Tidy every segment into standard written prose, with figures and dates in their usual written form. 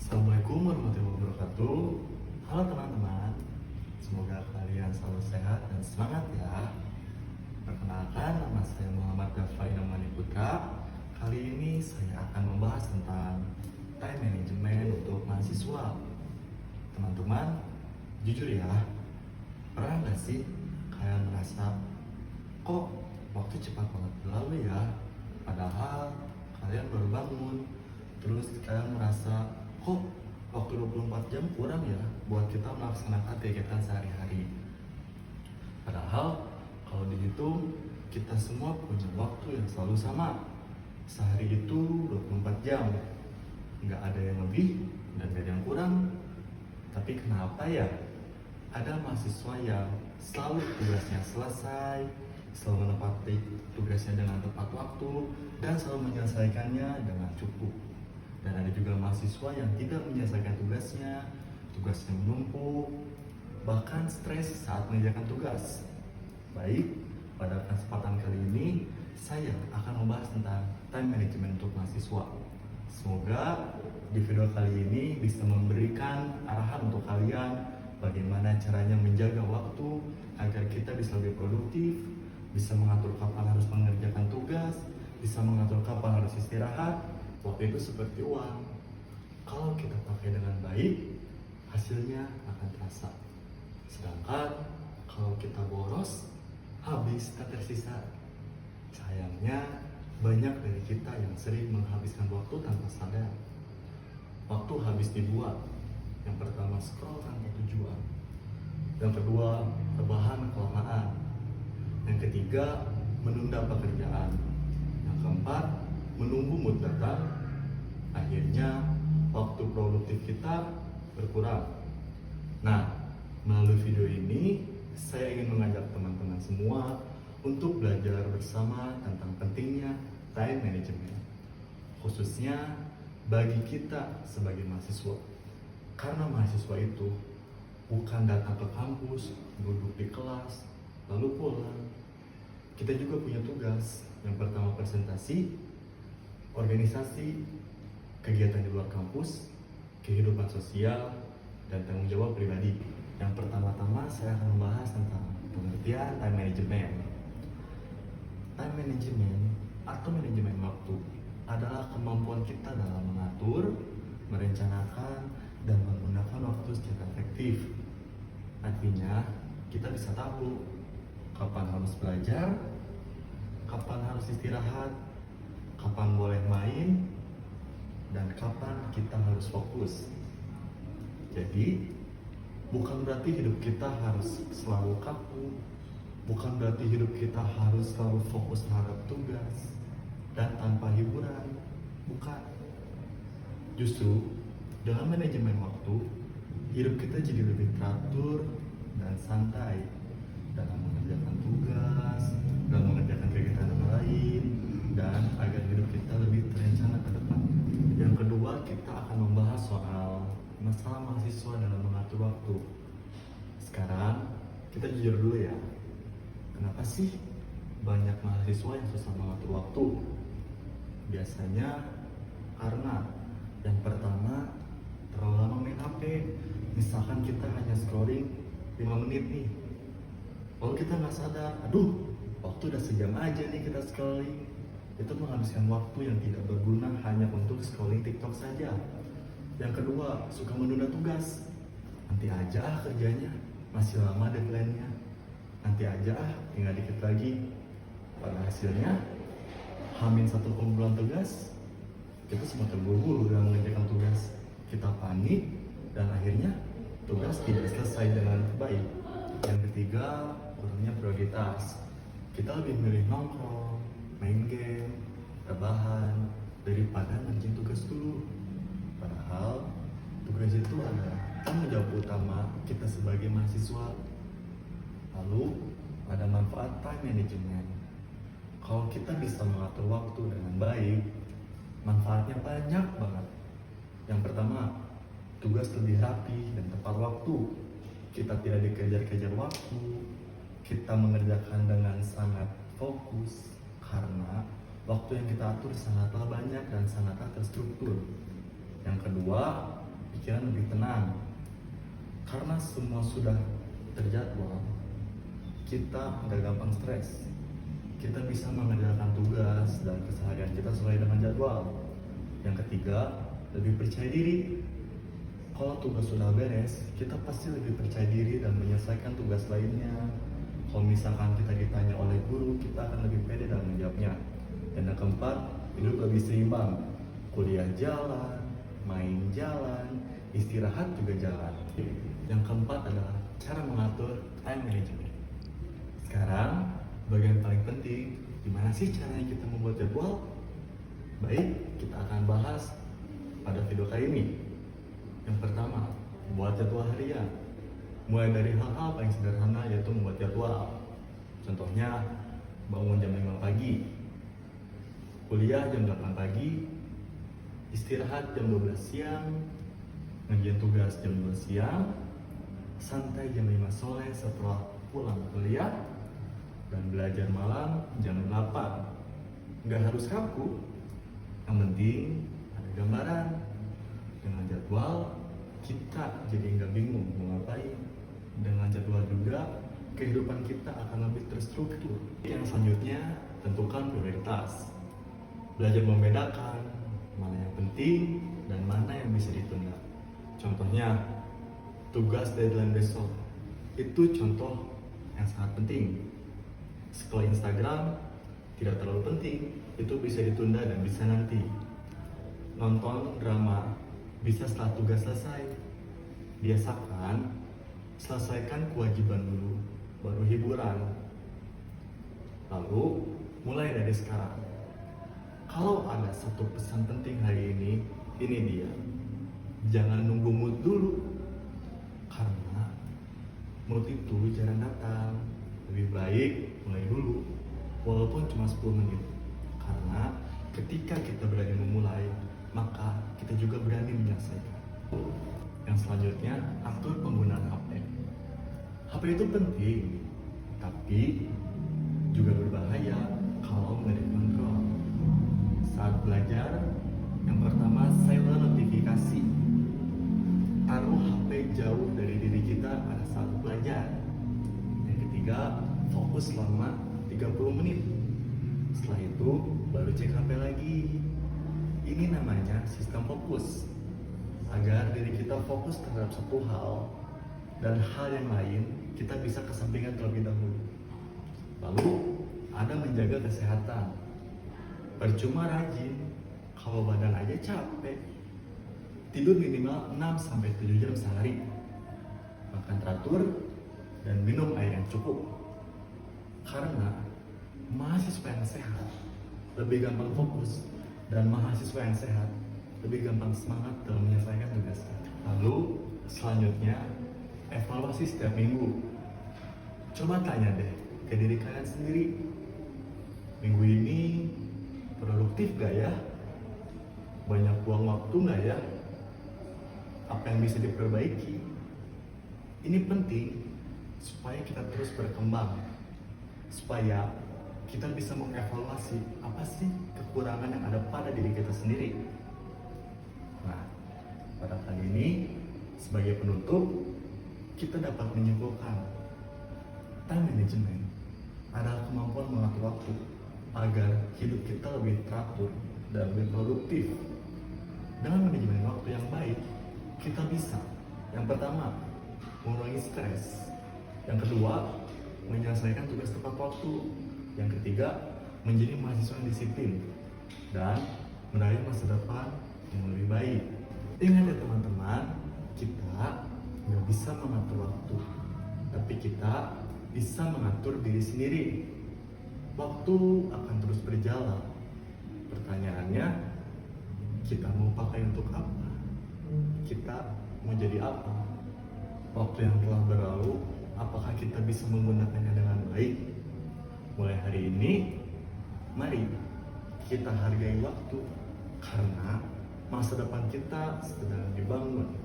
Assalamualaikum warahmatullahi wabarakatuh. Halo teman-teman, semoga kalian selalu sehat dan semangat ya. Perkenalkan, nama saya Muhammad Gafai Namani Putra. Kali ini saya akan membahas tentang time management untuk mahasiswa. Teman-teman, jujur ya, pernah nggak sih kalian merasa kok waktu cepat banget berlalu ya? Padahal kalian baru bangun, terus kalian merasa kok waktu 24 jam kurang ya buat kita melaksanakan kegiatan sehari-hari. Padahal kalau dihitung, kita semua punya waktu yang selalu sama. Sehari itu 24 jam, nggak ada yang lebih dan nggak ada yang kurang. Tapi kenapa ya ada mahasiswa yang selalu tugasnya selesai, selalu menepati tugasnya dengan tepat waktu, dan selalu menyelesaikannya dengan cukup. Dan ada juga mahasiswa yang tidak menyelesaikan tugasnya menumpuk, bahkan stres saat mengerjakan tugas. Baik, pada kesempatan kali ini saya akan membahas tentang time management untuk mahasiswa. Semoga di video kali ini bisa memberikan arahan untuk kalian bagaimana caranya menjaga waktu agar kita bisa lebih produktif, bisa mengatur kapan harus mengerjakan tugas, bisa mengatur kapan harus istirahat. Waktu itu seperti uang, kalau kita pakai dengan baik, hasilnya akan terasa. Sedangkan kalau kita boros, habis tak tersisa. Sayangnya, banyak dari kita yang sering menghabiskan waktu tanpa sadar. Waktu habis dibuat. Yang pertama, scroll tanpa tujuan. Yang kedua, rebahan kelamaan. Yang ketiga, menunda pekerjaan. Yang keempat, menunggu mood datang. Akhirnya waktu produktif kita berkurang. Nah, melalui video ini saya ingin mengajak teman-teman semua untuk belajar bersama tentang pentingnya time management, khususnya bagi kita sebagai mahasiswa. Karena mahasiswa itu bukan datang ke kampus, duduk di kelas, lalu pulang. Kita juga punya tugas. Yang pertama presentasi, organisasi, kegiatan di luar kampus, kehidupan sosial, dan tanggung jawab pribadi. Yang pertama-tama saya akan membahas tentang pengertian time management. Time management atau manajemen waktu adalah kemampuan kita dalam mengatur, merencanakan, dan menggunakan waktu secara efektif. Artinya, kita bisa tahu kapan harus belajar, kapan harus istirahat, kapan boleh main, dan kapan kita harus fokus. Jadi, bukan berarti hidup kita harus selalu kaku, bukan berarti hidup kita harus selalu fokus terhadap tugas dan tanpa hiburan, bukan. Justru, dengan manajemen waktu, hidup kita jadi lebih teratur dan santai dalam mengerjakan tugas, dalam mengerjakan kegiatan yang lain, dan agar hidup kita lebih terencana ke depan. Yang kedua, kita akan membahas soal masalah mahasiswa dalam mengatur waktu. Sekarang, kita jujur dulu ya. Kenapa sih banyak mahasiswa yang susah mengatur waktu? Biasanya karena yang pertama, terlalu lama main HP. Misalkan kita hanya scrolling 5 menit nih, lalu kita nggak sadar, aduh, waktu udah sejam aja nih kita scrolling. Itu menghabiskan waktu yang tidak berguna hanya untuk scrolling TikTok saja. Yang kedua, suka menunda tugas. Nanti aja kerjanya, masih lama deadline-nya. Nanti aja tinggal dikit lagi. Pada hasilnya, hamin satu kumpulan tugas, kita semua terburu-buru dalam mengerjakan tugas. Kita panik, dan akhirnya tugas tidak selesai dengan baik. Yang ketiga, kurangnya prioritas. Kita lebih milih nongkrong, main game, rebahan, daripada ngerjain tugas dulu. Padahal tugas itu adalah tanggung jawab utama kita sebagai mahasiswa. Lalu ada manfaat time management. Kalau kita bisa mengatur waktu dengan baik, manfaatnya banyak banget. Yang pertama, tugas lebih rapi dan tepat waktu. Kita tidak dikejar-kejar waktu. Kita mengerjakan dengan sangat fokus karena waktu yang kita atur sangatlah banyak dan sangatlah terstruktur. Yang kedua, pikiran lebih tenang. Karena semua sudah terjadwal, kita nggak gampang stres. Kita bisa mengerjakan tugas dan keseharian kita sesuai dengan jadwal. Yang ketiga, lebih percaya diri. Kalau tugas sudah beres, kita pasti lebih percaya diri dan menyelesaikan tugas lainnya. Kalau misalkan kita ditanya oleh guru, kita akan lebih pede dalam menjawabnya. Dan yang keempat, hidup lebih seimbang. Kuliah jalan, main jalan, istirahat juga jalan. Yang keempat adalah cara mengatur time management. Sekarang, bagian paling penting, gimana sih caranya kita membuat jadwal? Baik, kita akan bahas pada video kali ini. Yang pertama, buat jadwal harian. Mulai dari hal-hal paling sederhana, yaitu membuat jadwal. Contohnya, bangun jam 5 pagi, kuliah jam 8 pagi, istirahat jam 12 siang, ngerjain tugas jam 2 siang, santai jam 5 sore setelah pulang kuliah, dan belajar malam jam 8. Nggak harus kaku, yang penting ada gambaran. Dengan jadwal, kita jadi nggak bingung mau ngapain. Dengan jadwal juga, kehidupan kita akan lebih terstruktur. Yang selanjutnya, tentukan prioritas. Belajar membedakan mana yang penting dan mana yang bisa ditunda. Contohnya, tugas deadline besok. Itu contoh yang sangat penting. Scroll Instagram tidak terlalu penting, itu bisa ditunda dan bisa nanti. Nonton drama bisa setelah tugas selesai. Biasakan selesaikan kewajiban dulu, baru hiburan. Lalu mulai dari sekarang. Kalau ada satu pesan penting hari ini dia. Jangan nunggu mood dulu. Karena mood itu jarang datang. Lebih baik mulai dulu, walaupun cuma 10 menit. Karena ketika kita berani memulai, maka kita juga berani menyelesaikan. Yang selanjutnya, atur penggunaan HP. HP itu penting, tapi juga berbahaya kalau nggak dikontrol. Saat belajar, yang pertama, silent notifikasi. Taruh HP jauh dari diri kita pada saat belajar. Yang ketiga, fokus selama 30 menit. Setelah itu, baru cek HP lagi. Ini namanya sistem fokus, agar diri kita fokus terhadap satu hal dan hal yang lain kita bisa kesampingkan terlebih dahulu. Lalu ada menjaga kesehatan. Percuma rajin kalau badan aja capek. Tidur minimal 6-7 jam sehari. Makan teratur dan minum air yang cukup. Karena mahasiswa yang sehat lebih gampang fokus, dan mahasiswa yang sehat lebih gampang semangat dalam menyelesaikan tugasnya. Lalu selanjutnya, evaluasi setiap minggu. Coba tanya deh ke diri kalian sendiri, minggu ini produktif gak ya? Banyak buang waktu gak ya? Apa yang bisa diperbaiki? Ini penting supaya kita terus berkembang, supaya kita bisa mengevaluasi apa sih kekurangan yang ada pada diri kita sendiri. Nah, pada kali ini sebagai penutup, kita dapat menyimpulkan time management adalah kemampuan mengatur waktu agar hidup kita lebih teratur dan lebih produktif. Dengan manajemen waktu yang baik, kita bisa, yang pertama, mengurangi stres. Yang kedua, menyelesaikan tugas tepat waktu. Yang ketiga, menjadi mahasiswa yang disiplin dan meraih masa depan yang lebih baik. Ingat ya teman-teman, kita nggak bisa mengatur waktu, tapi kita bisa mengatur diri sendiri. Waktu akan terus berjalan. Pertanyaannya, kita mau pakai untuk apa? Kita mau jadi apa? Waktu yang telah berlalu, apakah kita bisa menggunakannya dengan baik? Mulai hari ini, mari kita hargai waktu, karena masa depan kita sedang dibangun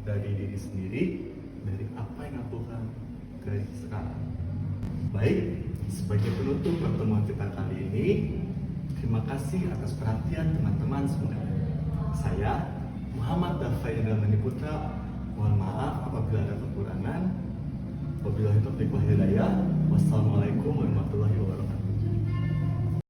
dari diri sendiri, dari apa yang dilakukan dari sekarang. Baik, sebagai penutup pertemuan kita kali ini, terima kasih atas perhatian teman-teman semua. Saya Muhammad Dafai Indrayani Putra. Mohon maaf apabila ada kekurangan. Wabillahi taufiq wal hidayah. Wassalamualaikum